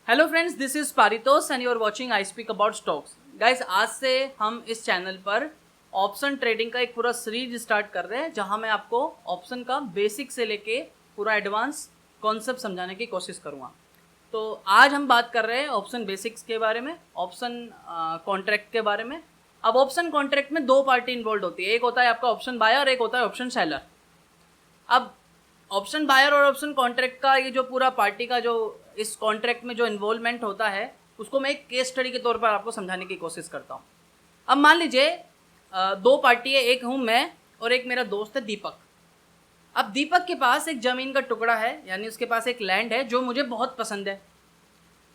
Hello friends, this is Paritosh and you are watching I speak about stocks. Guys, आज से हम इस channel पर ऑप्शन ट्रेडिंग का एक पूरा सीरीज स्टार्ट कर रहे हैं, जहां मैं आपको ऑप्शन का बेसिक से लेके पूरा एडवांस कॉन्सेप्ट समझाने की कोशिश करूंगा। तो आज हम बात कर रहे हैं ऑप्शन बेसिक्स के बारे में, ऑप्शन कॉन्ट्रैक्ट के बारे में। अब ऑप्शन कॉन्ट्रैक्ट में दो पार्टी इन्वॉल्व होती है, एक होता है आपका ऑप्शन बायर और एक होता है ऑप्शन सेलर। अब ऑप्शन बायर और ऑप्शन कॉन्ट्रैक्ट का ये जो पूरा पार्टी का जो इस कॉन्ट्रैक्ट में जो इन्वॉल्वमेंट होता है, उसको मैं एक केस स्टडी के तौर पर आपको समझाने की कोशिश करता हूँ। अब मान लीजिए दो पार्टी है, एक हूँ मैं और एक मेरा दोस्त है दीपक। अब दीपक के पास एक ज़मीन का टुकड़ा है, यानी उसके पास एक लैंड है जो मुझे बहुत पसंद है।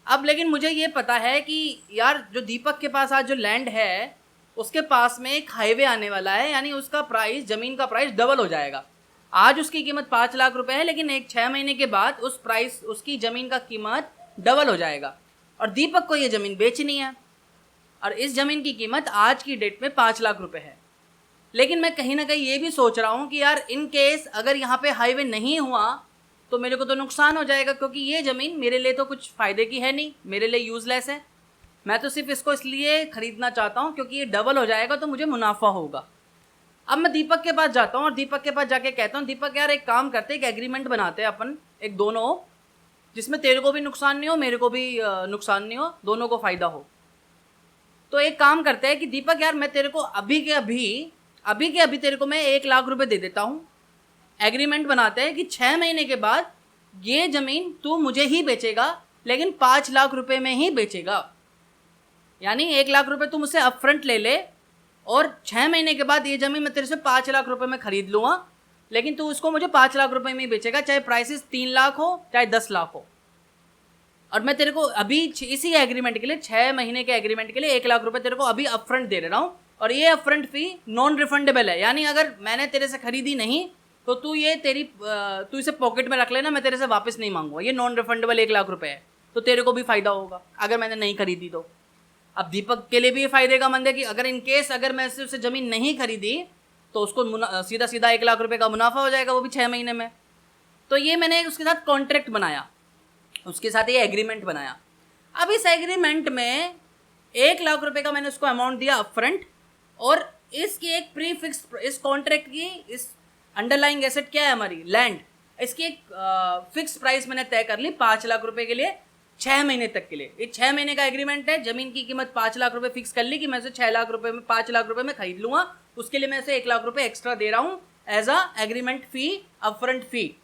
अब लेकिन मुझे ये पता है कि यार जो दीपक के पास आज जो लैंड है उसके पास में एक हाईवे आने वाला है, यानी उसका प्राइस, ज़मीन का प्राइस डबल हो जाएगा। आज उसकी कीमत 5 लाख रुपए है, लेकिन 6 महीने के बाद उसकी ज़मीन का कीमत डबल हो जाएगा और दीपक को ये ज़मीन बेचनी है और इस ज़मीन की कीमत आज की डेट में 5 लाख रुपए है। लेकिन मैं कहीं ना कहीं ये भी सोच रहा हूँ कि यार इन केस अगर यहाँ पे हाईवे नहीं हुआ तो मेरे को तो नुकसान हो जाएगा, क्योंकि ये ज़मीन मेरे लिए तो कुछ फ़ायदे की है नहीं, मेरे लिए यूज़लेस है। मैं तो सिर्फ इसको इसलिए ख़रीदना चाहता हूँ क्योंकि ये डबल हो जाएगा तो मुझे मुनाफा होगा। अब मैं दीपक के पास जाता हूँ और दीपक के पास जाके कहता हूँ, दीपक यार एक काम करते हैं, एक एग्रीमेंट बनाते हैं अपन, एक दोनों, जिसमें तेरे को भी नुकसान नहीं हो, मेरे को भी नुकसान नहीं हो, दोनों को फ़ायदा हो। तो एक काम करते हैं कि दीपक यार मैं तेरे को अभी के अभी तेरे को मैं 1 लाख रुपए दे देता हूँ। एग्रीमेंट बनाते हैं कि 6 महीने के बाद ये ज़मीन तू मुझे ही बेचेगा, लेकिन 5 लाख रुपए में ही बेचेगा। यानी 1 लाख रुपए तू मुझसे अपफ्रंट ले ले और 6 महीने के बाद ये ज़मीन मैं तेरे से 5 लाख रुपए में ख़रीद लूँगा, लेकिन तू उसको मुझे 5 लाख रुपए में ही बेचेगा, चाहे प्राइसेस 3 लाख हो चाहे 10 लाख हो। और मैं तेरे को अभी इसी एग्रीमेंट के लिए, 6 महीने के एग्रीमेंट के लिए 1 लाख रुपए तेरे को अभी अपफ्रंट दे रहा हूँ। और ये अपफ्रंट फ़ी नॉन रिफंडेबल है, यानी अगर मैंने तेरे से ख़रीदी नहीं तो तू इसे पॉकेट में रख लेना, मैं तेरे से वापस नहीं मांगूंगा। ये नॉन रिफंडेबल 1 लाख रुपए है, तो तेरे को भी फ़ायदा होगा अगर मैंने नहीं खरीदी तो। अब दीपक के लिए भी ये फायदे का मंद है कि अगर इन केस अगर मैं उससे ज़मीन नहीं खरीदी तो उसको सीधा सीधा 1 लाख रुपए का मुनाफा हो जाएगा, वो भी 6 महीने में। तो ये मैंने उसके साथ कॉन्ट्रैक्ट बनाया, उसके साथ ये एग्रीमेंट बनाया। अब इस एग्रीमेंट में 1 लाख रुपए का मैंने उसको अमाउंट दिया अपफ्रंट, और इसकी एक प्री फिक्स, इस कॉन्ट्रैक्ट की इस अंडरलाइंग एसेट क्या है हमारी, लैंड, इसकी एक फिक्स प्राइस मैंने तय कर ली 5 लाख रुपए के लिए 6 महीने तक के लिए। ये 6 महीने का एग्रीमेंट है, ज़मीन की कीमत 5 लाख रुपए फिक्स कर ली कि मैं उसे 6 लाख रुपए में 5 लाख रुपए में खरीद लूँगा। उसके लिए मैं उसे 1 लाख रुपए एक्स्ट्रा दे रहा हूँ as a agreement fee, upfront fee.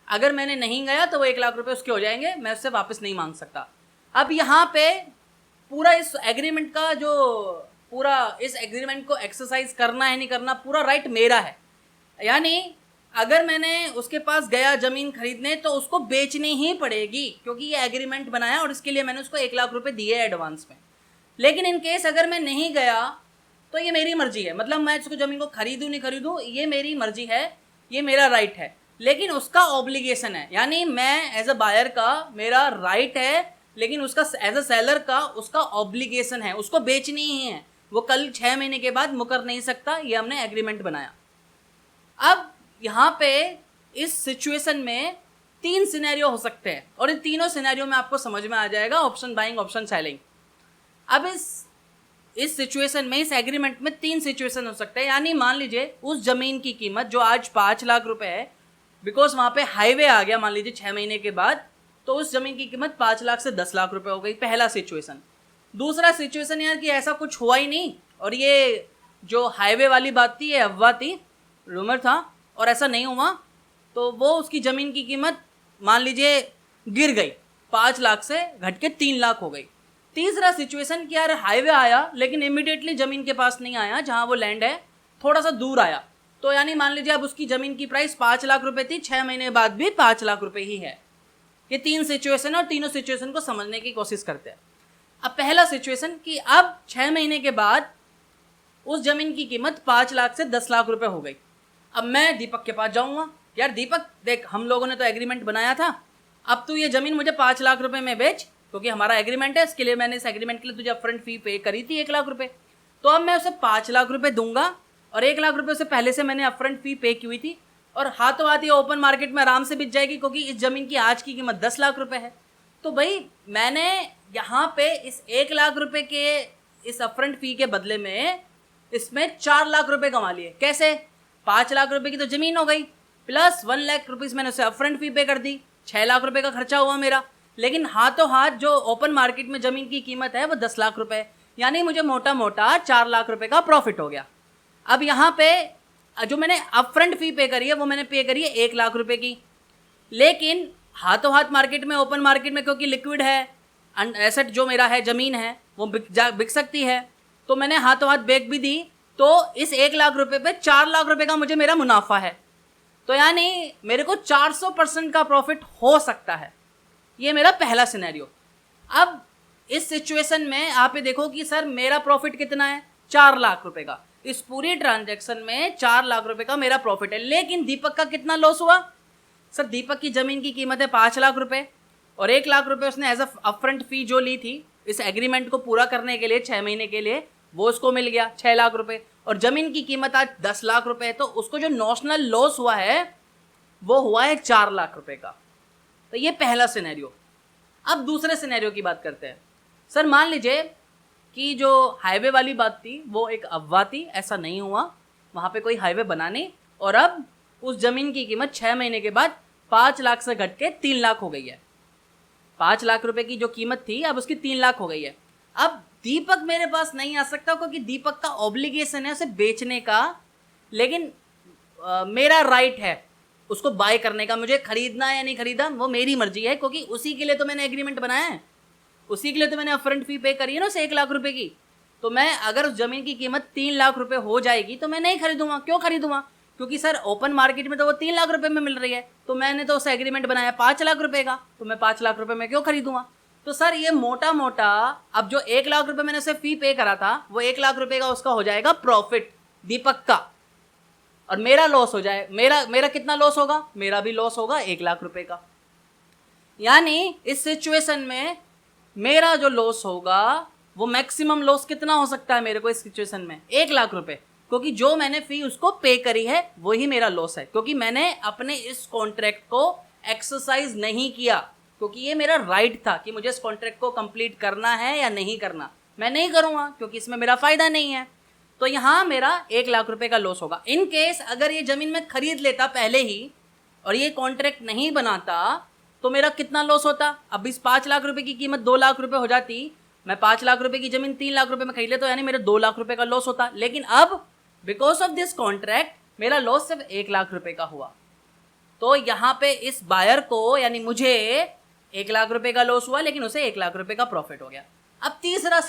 अगर मैंने नहीं गया तो वो 1 लाख रुपए उसके हो जाएंगे, मैं उससे वापस नहीं मांग सकता। अब यहाँ पे पूरा इस एग्रीमेंट का जो इस एग्रीमेंट को एक्सरसाइज करना है नहीं करना, पूरा राइट मेरा है। यानी अगर मैंने उसके पास गया ज़मीन खरीदने तो उसको बेचनी ही पड़ेगी, क्योंकि ये एग्रीमेंट बनाया और इसके लिए मैंने उसको 1 लाख रुपए दिए एडवांस में। लेकिन इन केस अगर मैं नहीं गया तो ये मेरी मर्जी है, मतलब मैं उसको ज़मीन को खरीदूँ नहीं खरीदूँ ये मेरी मर्जी है, ये मेरा राइट है। लेकिन उसका ऑब्लिगेशन है, यानी मैं एज अ बायर का मेरा राइट है, लेकिन उसका एज अ सेलर का उसका ऑब्लिगेशन है, उसको बेचनी ही है। वो कल 6 महीने के बाद मुकर नहीं सकता, ये हमने एग्रीमेंट बनाया। अब यहाँ पे इस सिचुएशन में 3 सिनेरियो हो सकते हैं और इन तीनों सिनेरियो में आपको समझ में आ जाएगा ऑप्शन बाइंग, ऑप्शन सेलिंग। अब इस सिचुएशन में, इस एग्रीमेंट में 3 सिचुएशन हो सकते हैं। यानी मान लीजिए उस ज़मीन की कीमत जो आज 5 लाख रुपए है, बिकॉज वहाँ पे हाईवे आ गया मान लीजिए 6 महीने के बाद, तो उस ज़मीन की कीमत 5 लाख से 10 लाख रुपए हो गई, पहला सिचुएशन। दूसरा सिचुएशन यार कि ऐसा कुछ हुआ ही नहीं और ये जो हाईवे वाली बात थी ये अफवाह थी, रूमर था और ऐसा नहीं हुआ, तो वो उसकी ज़मीन की कीमत मान लीजिए गिर गई, 5 लाख से घट के 3 लाख हो गई। तीसरा सिचुएशन कि यार हाईवे आया लेकिन इमीडिएटली ज़मीन के पास नहीं आया, जहाँ वो लैंड है थोड़ा सा दूर आया, तो यानी मान लीजिए अब उसकी ज़मीन की प्राइस 5 लाख रुपए थी, 6 महीने बाद भी 5 लाख रुपए ही है। ये 3 सिचुएशन है और तीनों सिचुएशन को समझने की कोशिश करते हैं। अब पहला सिचुएशन कि अब 6 महीने के बाद उस ज़मीन की कीमत 5 लाख से 10 लाख रुपए हो गई। अब मैं दीपक के पास जाऊँगा, यार दीपक देख, हम लोगों ने तो एग्रीमेंट बनाया था, अब तू ये ज़मीन मुझे 5 लाख रुपए में बेच, क्योंकि हमारा एग्रीमेंट है, इसके लिए मैंने इस एग्रीमेंट के लिए तुझे अपफ्रंट फ़ी पे करी थी 1 लाख रुपए, तो अब मैं उसे 5 लाख रुपए दूंगा और 1 लाख रुपए से पहले से मैंने अपफ्रंट फ़ी पे की हुई थी, और हाथों हाथ ये ओपन मार्केट में आराम से बिक जाएगी, क्योंकि इस ज़मीन की आज की कीमत 10 लाख रुपए है। तो भाई मैंने यहाँ पे इस 1 लाख रुपए के इस अपफ्रंट फी के बदले में इसमें 4 लाख रुपए कमा लिए। कैसे? 5 लाख रुपए की तो जमीन हो गई, प्लस 1 लाख रुपीज मैंने उसे अपफ्रंट फी पे कर दी, 6 लाख रुपए का खर्चा हुआ मेरा। लेकिन हाथों हाथ जो ओपन मार्केट में जमीन की कीमत है वो 10 लाख रुपए, यानी मुझे मोटा मोटा 4 लाख रुपए का प्रॉफिट हो गया। अब यहाँ पे जो मैंने अपफ्रंट फी पे करी है वो मैंने पे करी है 1 लाख रुपए की, लेकिन हाथों हाथ मार्केट में, ओपन मार्केट में, क्योंकि लिक्विड है, एसेट जो मेरा है, जमीन है, वो बिक सकती है, तो मैंने हाथों हाथ बेच भी दी। तो इस 1 लाख रुपए पे 4 लाख रुपए का मुझे मेरा मुनाफा है, तो यानी मेरे को 400% का प्रॉफिट हो सकता है। ये मेरा पहला सिनेरियो। अब इस सिचुएशन में आप ये देखो कि सर मेरा प्रॉफिट कितना है, 4 लाख रुपए का। इस पूरी ट्रांजैक्शन में 4 लाख रुपए का मेरा प्रॉफिट है, लेकिन दीपक का कितना लॉस हुआ? सर दीपक की जमीन की कीमत है 5 लाख रुपए और 1 लाख रुपए उसने एज अ अपफ्रंट फी जो ली थी इस एग्रीमेंट को पूरा करने के लिए 6 महीने के लिए, वो उसको मिल गया 6 लाख रुपए, और जमीन की कीमत आज 10 लाख रुपए है, तो उसको जो नॉशनल लॉस हुआ है वो हुआ है 4 लाख रुपए का। तो ये पहला सिनेरियो। अब दूसरे सिनेरियो की बात करते हैं। सर मान लीजिए कि जो हाईवे वाली बात थी वो एक अफवाह थी, ऐसा नहीं हुआ, वहाँ पे कोई हाईवे बना नहीं, और अब उस जमीन की कीमत 6 महीने के बाद 5 लाख से घट के 3 लाख हो गई है। 5 लाख रुपए की जो कीमत थी अब उसकी 3 लाख हो गई है। अब दीपक मेरे पास नहीं आ सकता क्योंकि दीपक का ऑब्लिगेशन है उसे बेचने का, लेकिन मेरा राइट है उसको बाय करने का। मुझे खरीदना है या नहीं खरीदा वो मेरी मर्जी है, क्योंकि उसी के लिए तो मैंने एग्रीमेंट बनाया है, उसी के लिए तो मैंने अपफ्रंट फी पे करी है ना उसे 1 लाख रुपए की। तो मैं अगर उस जमीन की कीमत 3 लाख रुपए हो जाएगी तो मैं नहीं खरीदूंगा। क्यों खरीदूंगा? क्योंकि सर ओपन मार्केट में तो वो 3 लाख रुपए में मिल रही है, तो मैंने तो उस एग्रीमेंट बनाया 5 लाख रुपए का, तो मैं 5 लाख रुपए में क्यों खरीदूंगा? तो सर ये मोटा मोटा अब जो 1 लाख रुपए मैंने उसे फी पे करा था वो 1 लाख रुपए का उसका हो जाएगा प्रॉफिट दीपक का, और मेरा लॉस हो जाए। मेरा कितना लॉस होगा? मेरा भी लॉस होगा 1 लाख रुपए का। यानी इस सिचुएशन में मेरा जो लॉस होगा वो मैक्सिमम लॉस कितना हो सकता है मेरे को इस सिचुएशन में? 1 लाख रुपए, क्योंकि जो मैंने फी उसको पे करी है वही मेरा लॉस है, क्योंकि मैंने अपने इस कॉन्ट्रैक्ट को एक्सरसाइज नहीं किया, क्योंकि ये मेरा राइट था कि मुझे इस कॉन्ट्रैक्ट को कंप्लीट करना है या नहीं करना। मैं नहीं करूँगा क्योंकि इसमें मेरा फ़ायदा नहीं है, तो यहाँ मेरा 1 लाख रुपए का लॉस होगा। इन केस अगर ये ज़मीन मैं खरीद लेता पहले ही और ये कॉन्ट्रैक्ट नहीं बनाता तो मेरा कितना लॉस होता? अब इस 5 लाख रुपए की कीमत 2 लाख रुपए हो जाती, मैं 5 लाख रुपए की ज़मीन 3 लाख रुपए में खरीद लेता, तो यानी मेरे 2 लाख रुपए का लॉस होता। लेकिन अब बिकॉज ऑफ दिस कॉन्ट्रैक्ट मेरा लॉस सिर्फ 1 लाख रुपए का हुआ। तो यहाँ पे इस बायर को यानी मुझे 1 लाख रुपए का लॉस हुआ, लेकिन उसे 1 लाख रुपए का प्रॉफिट हो गया। अब तीसरा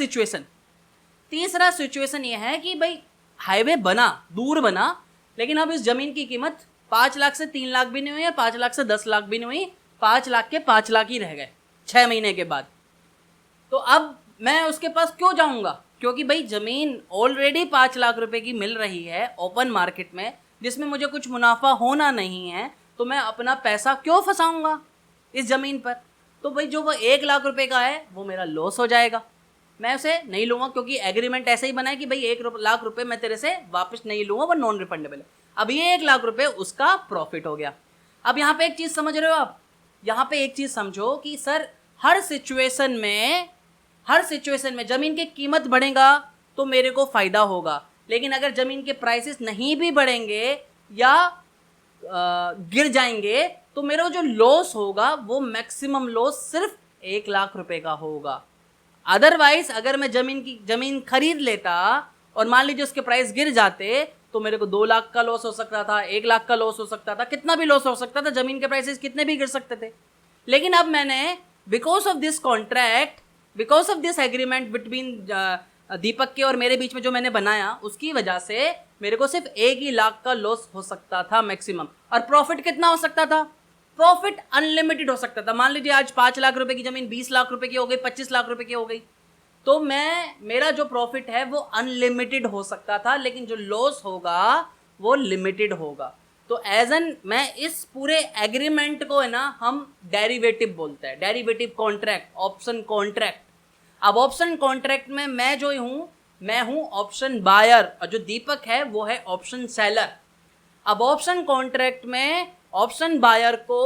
सिचुएशन ये है कि भाई हाईवे बना, दूर बना, लेकिन अब इस जमीन की कीमत 5 लाख से 3 लाख भी नहीं हुई है, 5 लाख से 10 लाख भी नहीं हुई, 5 लाख के 5 लाख ही रह गए 6 महीने के बाद। तो अब मैं उसके पास क्यों जाऊंगा? क्योंकि भाई ज़मीन ऑलरेडी 5 लाख रुपए की मिल रही है ओपन मार्केट में, जिसमें मुझे कुछ मुनाफा होना नहीं है, तो मैं अपना पैसा क्यों फंसाऊंगा इस ज़मीन पर? तो भाई जो वो 1 लाख रुपए का है वो मेरा लॉस हो जाएगा, मैं उसे नहीं लूँगा, क्योंकि एग्रीमेंट ऐसे ही बना है कि भाई 1 लाख रुपए मैं तेरे से वापस नहीं लूँगा, वो नॉन रिफंडेबल है। अब ये 1 लाख रुपए उसका प्रॉफिट हो गया। अब यहाँ पे एक चीज़ समझ रहे हो आप? यहाँ पे एक चीज़ समझो कि सर हर सिचुएशन में ज़मीन की कीमत बढ़ेगा तो मेरे को फ़ायदा होगा, लेकिन अगर ज़मीन के प्राइसेस नहीं भी बढ़ेंगे या गिर जाएंगे तो मेरा जो लॉस होगा वो मैक्सिमम लॉस सिर्फ 1 लाख रुपए का होगा। अदरवाइज अगर मैं ज़मीन खरीद लेता और मान लीजिए उसके प्राइस गिर जाते तो मेरे को 2 लाख का लॉस हो सकता था, 1 लाख का लॉस हो सकता था, कितना भी लॉस हो सकता था, ज़मीन के प्राइसेस कितने भी गिर सकते थे। लेकिन अब मैंने because of this contract, because of this agreement between Deepak के और मेरे बीच में जो मैंने बनाया, उसकी वजह से मेरे को सिर्फ 1 ही लाख का लॉस हो सकता था मैक्सिमम, और प्रॉफिट कितना हो सकता था? प्रॉफिट अनलिमिटेड हो सकता था। मान लीजिए आज 5 लाख रुपए की ज़मीन 20 लाख रुपए की हो गई, 25 लाख रुपए की हो गई, तो मेरा जो प्रॉफिट है वो अनलिमिटेड हो सकता था, लेकिन जो लॉस होगा वो लिमिटेड होगा। तो एज एन मैं इस पूरे एग्रीमेंट को है ना हम डेरिवेटिव बोलते हैं, डेरिवेटिव कॉन्ट्रैक्ट, ऑप्शन कॉन्ट्रैक्ट। अब ऑप्शन कॉन्ट्रैक्ट में मैं हूँ ऑप्शन बायर और जो दीपक है वो है ऑप्शन सेलर। अब ऑप्शन कॉन्ट्रैक्ट में ऑप्शन बायर को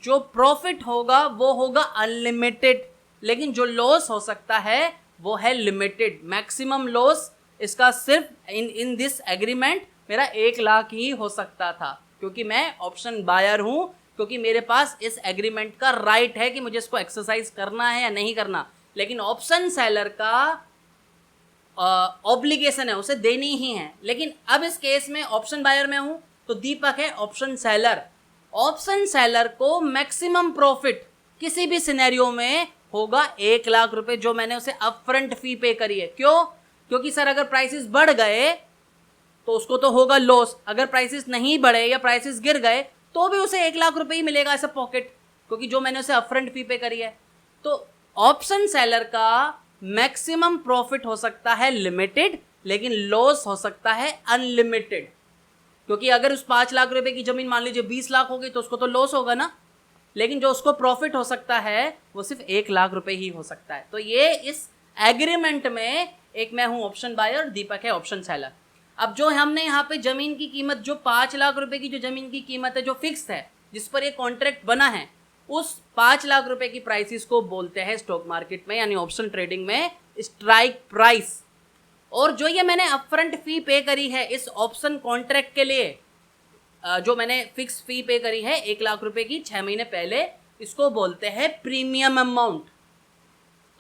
जो प्रॉफिट होगा वो होगा अनलिमिटेड, लेकिन जो लॉस हो सकता है वो है लिमिटेड। मैक्सिमम लॉस इसका सिर्फ इन दिस एग्रीमेंट मेरा 1 लाख ही हो सकता था, क्योंकि मैं ऑप्शन बायर हूं, क्योंकि मेरे पास इस एग्रीमेंट का राइट है कि मुझे इसको एक्सरसाइज करना है या नहीं करना। लेकिन ऑप्शन सेलर का ऑब्लिगेशन है, उसे देनी ही है। लेकिन अब इस केस में ऑप्शन बायर में हूं तो दीपक है ऑप्शन सेलर। ऑप्शन सेलर को मैक्सिमम प्रॉफिट किसी भी सिनेरियो में होगा 1 लाख रुपए, जो मैंने उसे अपफ्रंट फी पे करी है। क्यों? क्योंकि सर अगर प्राइसेस बढ़ गए तो उसको तो होगा लॉस, अगर प्राइसेस नहीं बढ़े या प्राइसेस गिर गए तो भी उसे 1 लाख रुपए ही मिलेगा ऐसा पॉकेट, क्योंकि जो मैंने उसे अपफ्रंट फी पे करी है। तो ऑप्शन सेलर का मैक्सिमम प्रॉफिट हो सकता है लिमिटेड, लेकिन लॉस हो सकता है अनलिमिटेड। क्योंकि अगर उस 5 लाख रुपए की जमीन मान लीजिए 20 लाख हो गई तो उसको तो लॉस होगा ना, लेकिन जो उसको प्रॉफिट हो सकता है वो सिर्फ 1 लाख रुपए ही हो सकता है। तो ये इस एग्रीमेंट में एक मैं हूं ऑप्शन बायर, दीपक है ऑप्शन सेलर। अब जो हमने यहाँ पे जमीन की कीमत, जो 5 लाख रुपए की जो जमीन की कीमत है, जो फिक्स है, जिस पर ये कॉन्ट्रैक्ट बना है, उस 5 लाख रुपए की प्राइसेस को बोलते हैं स्टॉक मार्केट में यानी ऑप्शन ट्रेडिंग में स्ट्राइक प्राइस। और जो ये मैंने अपफ्रंट फी पे करी है इस ऑप्शन कॉन्ट्रैक्ट के लिए, जो मैंने फिक्स फी पे करी है 1 लाख रुपए की 6 महीने पहले, इसको बोलते हैं प्रीमियम अमाउंट।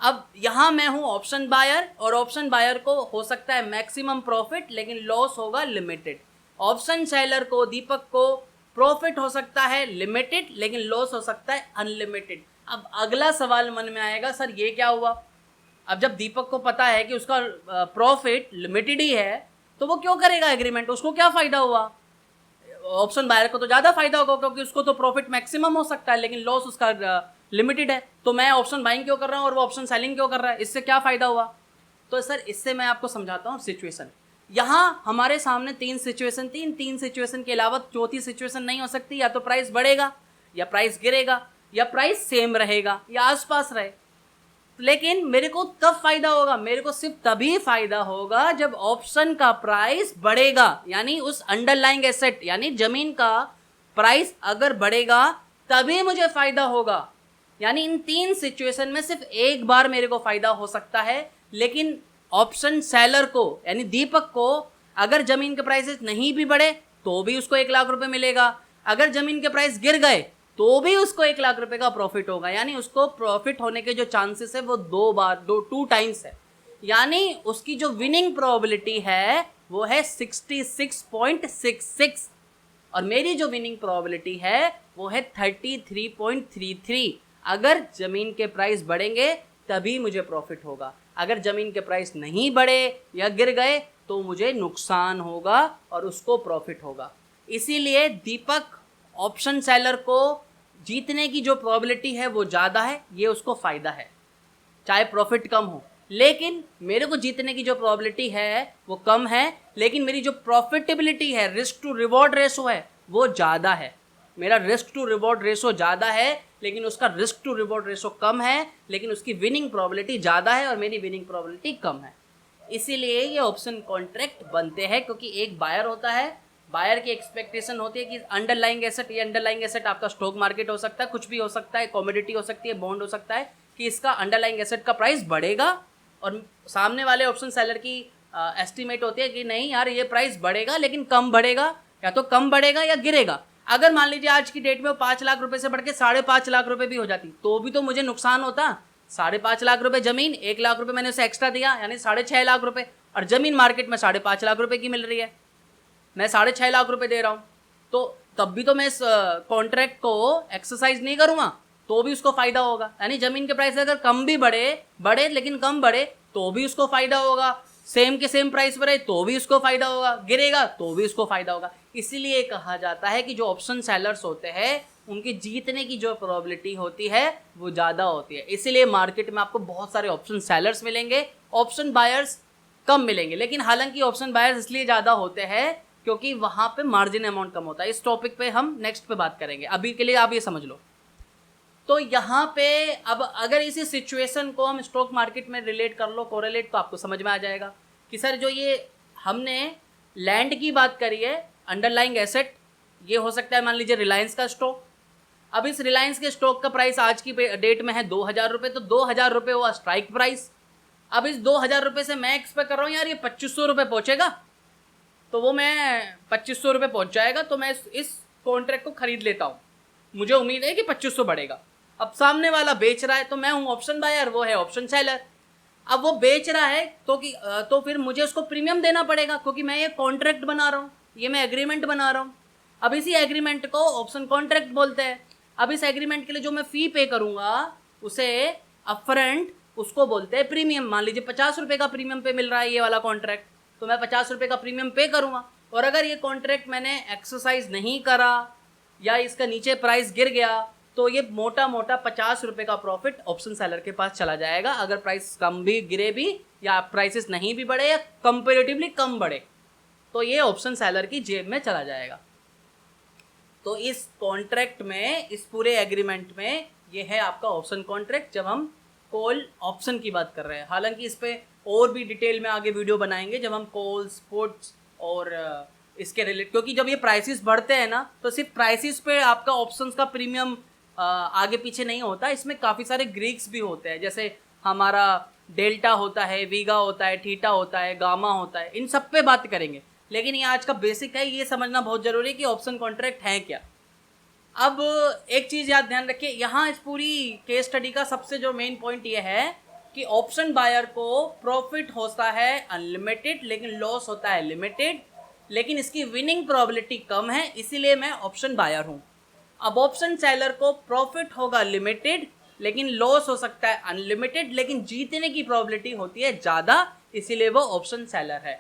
अब यहां मैं हूं ऑप्शन बायर, और ऑप्शन बायर को हो सकता है मैक्सिमम प्रॉफिट, लेकिन लॉस होगा लिमिटेड। ऑप्शन सेलर को, दीपक को, प्रॉफिट हो सकता है लिमिटेड, लेकिन लॉस हो सकता है अनलिमिटेड। अब अगला सवाल मन में आएगा, सर ये क्या हुआ? अब जब दीपक को पता है कि उसका प्रॉफिट लिमिटेड ही है तो वो क्यों करेगा एग्रीमेंट? उसको क्या फायदा हुआ? ऑप्शन बायर को तो ज़्यादा फायदा होगा, क्योंकि उसको तो प्रॉफिट मैक्सिमम हो सकता है लेकिन लॉस उसका लिमिटेड है। तो मैं ऑप्शन बाइंग क्यों कर रहा हूँ और वो ऑप्शन सेलिंग क्यों कर रहा है? इससे क्या फायदा हुआ? तो सर इससे मैं आपको समझाता हूँ सिचुएशन। यहाँ हमारे सामने तीन सिचुएशन के अलावा चौथी सिचुएशन नहीं हो सकती। या तो प्राइस बढ़ेगा, या प्राइस गिरेगा, या प्राइस सेम रहेगा, या आसपास रहे। लेकिन मेरे को कब फायदा होगा? मेरे को सिर्फ तभी फायदा होगा जब ऑप्शन का प्राइस बढ़ेगा, यानी उस अंडरलाइंग एसेट यानी जमीन का प्राइस अगर बढ़ेगा तभी मुझे फायदा होगा। यानी इन तीन सिचुएशन में सिर्फ एक बार मेरे को फायदा हो सकता है। लेकिन ऑप्शन सेलर को यानी दीपक को अगर जमीन के प्राइसेस नहीं भी बढ़े तो भी उसको 1 लाख रुपए मिलेगा, अगर जमीन के प्राइस गिर गए तो भी उसको 1 लाख रुपए का प्रॉफिट होगा। यानी उसको प्रॉफिट होने के जो चांसेस है वो 2 टाइम्स है। यानी उसकी जो विनिंग प्रोबेबिलिटी है वो है 66.66, और मेरी जो विनिंग प्रोबेबिलिटी है वो है 33.33। अगर जमीन के प्राइस बढ़ेंगे तभी मुझे प्रॉफिट होगा, अगर जमीन के प्राइस नहीं बढ़े या गिर गए तो मुझे नुकसान होगा और उसको प्रॉफिट होगा। इसीलिए दीपक ऑप्शन सेलर को जीतने की जो प्रोबेबिलिटी है वो ज़्यादा है, ये उसको फ़ायदा है चाहे प्रॉफिट कम हो। लेकिन मेरे को जीतने की जो प्रोबेबिलिटी है वो कम है, लेकिन मेरी जो प्रॉफिटेबिलिटी है, रिस्क टू रिवॉर्ड रेशो है, वो ज़्यादा है। मेरा रिस्क टू रिवॉर्ड रेशो ज़्यादा है लेकिन उसका रिस्क टू रिवॉर्ड रेशो कम है, लेकिन उसकी विनिंग प्रोबेबिलिटी ज़्यादा है और मेरी विनिंग प्रोबेबिलिटी कम है। इसीलिए ये ऑप्शन कॉन्ट्रैक्ट बनते हैं, क्योंकि एक बायर होता है, बायर की एक्सपेक्टेशन होती है कि अंडरलाइंग एसेट, ये अंडरलाइंग एसेट आपका स्टॉक मार्केट हो सकता है, कुछ भी हो सकता है, कमोडिटी हो सकती है, बॉन्ड हो सकता है, कि इसका अंडरलाइंग एसेट का प्राइस बढ़ेगा। और सामने वाले ऑप्शन सेलर की एस्टिमेट होती है कि नहीं यार ये प्राइस बढ़ेगा लेकिन कम बढ़ेगा, या तो कम बढ़ेगा या गिरेगा। अगर मान लीजिए आज की डेट में वो 5 लाख रुपए से बढ़ के 5.5 लाख रुपए भी हो जाती तो भी तो मुझे नुकसान होता। 5.5 लाख रुपए जमीन, 1 लाख रुपए मैंने उसे एक्स्ट्रा दिया, यानी 6.5 लाख रुपए, और जमीन मार्केट में 5.5 लाख रुपए की मिल रही है, मैं 6.5 लाख रुपए दे रहा हूँ। तो तब भी तो मैं इस कॉन्ट्रैक्ट को एक्सरसाइज नहीं करूँगा तो भी उसको फायदा होगा। यानी जमीन के प्राइस अगर कम भी बढ़े लेकिन कम बढ़े तो भी उसको फायदा होगा, सेम के सेम प्राइस पर रहे तो भी उसको फायदा होगा, गिरेगा तो भी उसको फायदा होगा। इसीलिए कहा जाता है कि जो ऑप्शन सेलर्स होते हैं उनकी जीतने की जो प्रोबेबिलिटी होती है वो ज़्यादा होती है। इसीलिए मार्केट में आपको बहुत सारे ऑप्शन सेलर्स मिलेंगे, ऑप्शन बायर्स कम मिलेंगे। लेकिन हालांकि ऑप्शन बायर्स इसलिए ज़्यादा होते हैं क्योंकि वहाँ पे मार्जिन अमाउंट कम होता है। इस टॉपिक पे हम नेक्स्ट पे बात करेंगे, अभी के लिए आप ये समझ लो। तो यहाँ पे अब अगर इसी सिचुएशन को हम स्टॉक मार्केट में रिलेट कर लो, कोरिलेट, तो आपको समझ में आ जाएगा कि सर जो ये हमने लैंड की बात करी है, अंडरलाइंग एसेट, ये हो सकता है मान लीजिए रिलायंस का स्टॉक। अब इस रिलायंस के स्टॉक का प्राइस आज की डेट में है 2000 रुपये, तो 2000 रुपये हुआ स्ट्राइक प्राइस। अब इस 2000 रुपये से मैं एक्सपेक्ट कर रहा हूँ यार ये 2500 रुपये पहुँचेगा, तो वो मैं 2500 रुपये पहुँच जाएगा, तो मैं इस कॉन्ट्रैक्ट को खरीद लेता हूँ। मुझे उम्मीद है कि 2500 बढ़ेगा। अब सामने वाला बेच रहा है, तो मैं हूँ ऑप्शन बायर, वो है ऑप्शन सेलर। अब वो बेच रहा है तो फिर मुझे उसको प्रीमियम देना पड़ेगा, क्योंकि मैं ये कॉन्ट्रैक्ट बना रहा हूँ, ये मैं एग्रीमेंट बना रहा हूँ। अब इसी एग्रीमेंट को ऑप्शन कॉन्ट्रैक्ट बोलते हैं। अब इस एग्रीमेंट के लिए जो मैं फ़ी पे करूँगा उसे अपफ्रंट उसको बोलते हैं प्रीमियम। मान लीजिए 50 रुपये का प्रीमियम पे मिल रहा है ये वाला कॉन्ट्रैक्ट, तो मैं 50 रुपये का प्रीमियम पे करूँगा। और अगर ये कॉन्ट्रैक्ट मैंने एक्सरसाइज नहीं करा या इसका नीचे प्राइस गिर गया, तो ये मोटा मोटा 50 रुपये का प्रॉफिट ऑप्शन सेलर के पास चला जाएगा। अगर प्राइस कम भी गिरे भी या प्राइसेस नहीं भी बढ़े या कंपेरेटिवली कम बढ़े, तो ये ऑप्शन सेलर की जेब में चला जाएगा। तो इस कॉन्ट्रैक्ट में, इस पूरे एग्रीमेंट में, ये है आपका ऑप्शन कॉन्ट्रैक्ट जब हम कॉल ऑप्शन की बात कर रहे हैं। हालांकि इस पर और भी डिटेल में आगे वीडियो बनाएंगे जब हम कॉल्स, पुट्स और इसके रिलेट, क्योंकि जब ये प्राइसेस बढ़ते हैं ना, तो सिर्फ प्राइसेस पे आपका ऑप्शंस का प्रीमियम आगे पीछे नहीं होता, इसमें काफ़ी सारे ग्रीक्स भी होते हैं। जैसे हमारा डेल्टा होता है, वीगा होता है, थीटा होता है, गामा होता है, इन सब पे बात करेंगे। लेकिन ये आज का बेसिक है, ये समझना बहुत ज़रूरी है कि ऑप्शन कॉन्ट्रैक्ट है क्या। अब एक चीज़ याद ध्यान रखिए, यहाँ इस पूरी केस स्टडी का सबसे जो मेन पॉइंट ये है कि ऑप्शन बायर को प्रॉफिट होता है अनलिमिटेड, लेकिन लॉस होता है लिमिटेड, लेकिन इसकी विनिंग प्रोबेबिलिटी कम है, इसीलिए मैं ऑप्शन बायर हूँ। अब ऑप्शन सेलर को प्रॉफिट होगा लिमिटेड, लेकिन लॉस हो सकता है अनलिमिटेड, लेकिन जीतने की प्रोबेबिलिटी होती है ज़्यादा, इसीलिए वो ऑप्शन सेलर है।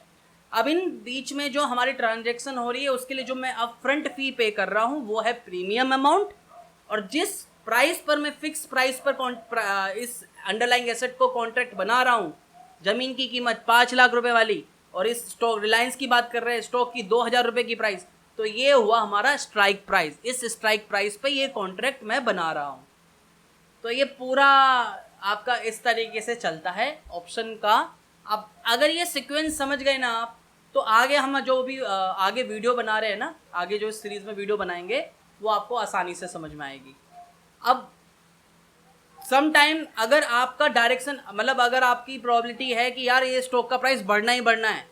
अब इन बीच में जो हमारी ट्रांजैक्शन हो रही है उसके लिए जो मैं अब फ्रंट फी पे कर रहा हूँ वो है प्रीमियम अमाउंट। और जिस प्राइस पर मैं फिक्स प्राइस पर इस अंडरलाइंग एसेट को कॉन्ट्रैक्ट बना रहा हूँ, ज़मीन की कीमत 5 लाख रुपए वाली, और इस स्टॉक रिलायंस की बात कर रहे हैं, स्टॉक की 2000 रुपये की प्राइस, तो ये हुआ हमारा स्ट्राइक प्राइस। इस स्ट्राइक प्राइस पे ये कॉन्ट्रैक्ट मैं बना रहा हूँ। तो ये पूरा आपका इस तरीके से चलता है ऑप्शन का। अब अगर ये सीक्वेंस समझ गए ना आप, तो आगे हम जो भी आगे वीडियो बना रहे हैं ना, आगे जो इस सीरीज़ में वीडियो बनाएंगे वो आपको आसानी से समझ में आएगी। अब सम टाइम अगर आपका डायरेक्शन, मतलब अगर आपकी प्रोबेबिलिटी है कि यार ये स्टॉक का प्राइस बढ़ना ही बढ़ना है,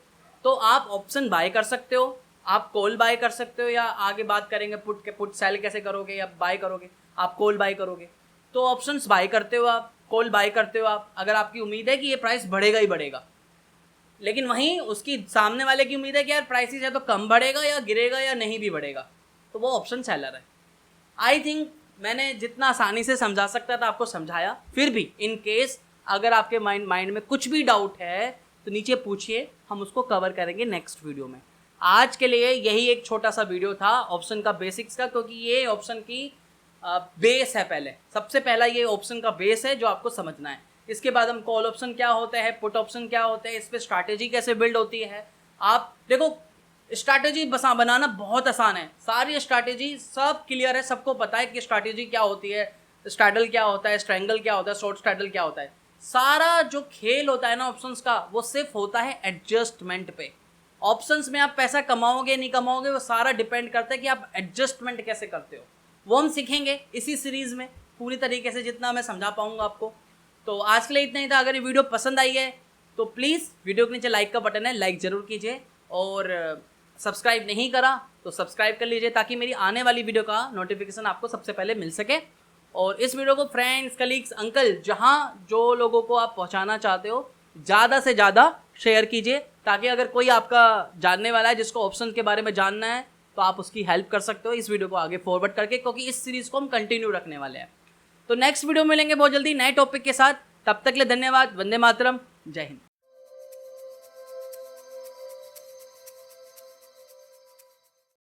तो आप ऑप्शन बाय कर सकते हो, आप कॉल बाय कर सकते हो, या आगे बात करेंगे पुट सेल कैसे करोगे या बाय करोगे, आप कॉल बाय करोगे। तो ऑप्शंस बाय करते हो आप, कॉल बाय करते हो आप, अगर आपकी उम्मीद है कि ये प्राइस बढ़ेगा ही बढ़ेगा। लेकिन वहीं उसकी सामने वाले की उम्मीद है कि यार प्राइसेस या तो कम बढ़ेगा या गिरेगा या नहीं भी बढ़ेगा, तो वो ऑप्शन सेलर है। आई थिंक मैंने जितना आसानी से समझा सकता था आपको समझाया। फिर भी इन केस अगर आपके माइंड में कुछ भी डाउट है तो नीचे पूछिए, हम उसको कवर करेंगे नेक्स्ट वीडियो में। आज के लिए यही एक छोटा सा वीडियो था ऑप्शन का बेसिक्स का, क्योंकि ये ऑप्शन की बेस है। पहले सबसे पहला ये ऑप्शन का बेस है जो आपको समझना है। इसके बाद हम कॉल ऑप्शन क्या होता है, पुट ऑप्शन क्या होता है, इस पर स्ट्रैटेजी कैसे बिल्ड होती है। आप देखो, स्ट्रैटेजी बनाना बहुत आसान है, सारी स्ट्रैटेजी सब क्लियर है, सबको पता है कि स्ट्रैटेजी क्या होती है, स्ट्रैडल क्या होता है, स्ट्रैंगल क्या होता है, शॉर्ट स्ट्रैडल क्या होता है। सारा जो खेल होता है ना ऑप्शंस का, वो सिर्फ होता है एडजस्टमेंट पे। ऑप्शंस में आप पैसा कमाओगे नहीं कमाओगे वो सारा डिपेंड करता है कि आप एडजस्टमेंट कैसे करते हो। वो हम सीखेंगे इसी सीरीज़ में पूरी तरीके से, जितना मैं समझा पाऊंगा आपको। तो आज के लिए इतना ही था। अगर ये वीडियो पसंद आई है तो प्लीज़ वीडियो के नीचे लाइक का बटन है, लाइक ज़रूर कीजिए, और सब्सक्राइब नहीं करा तो सब्सक्राइब कर लीजिए, ताकि मेरी आने वाली वीडियो का नोटिफिकेशन आपको सबसे पहले मिल सके। और इस वीडियो को फ्रेंड्स, कलीग्स, अंकल, जहाँ जो लोगों को आप पहुँचाना चाहते हो, ज़्यादा से ज़्यादा शेयर कीजिए, ताकि अगर कोई आपका जानने वाला है जिसको ऑप्शन के बारे में जानना है तो आप उसकी हेल्प कर सकते हो इस वीडियो को आगे फॉरवर्ड करके, क्योंकि इस सीरीज़ को हम कंटिन्यू रखने वाले हैं। तो नेक्स्ट वीडियो मिलेंगे बहुत जल्दी नए टॉपिक के साथ। तब तक के लिए धन्यवाद। वंदे मातरम। जय हिंद।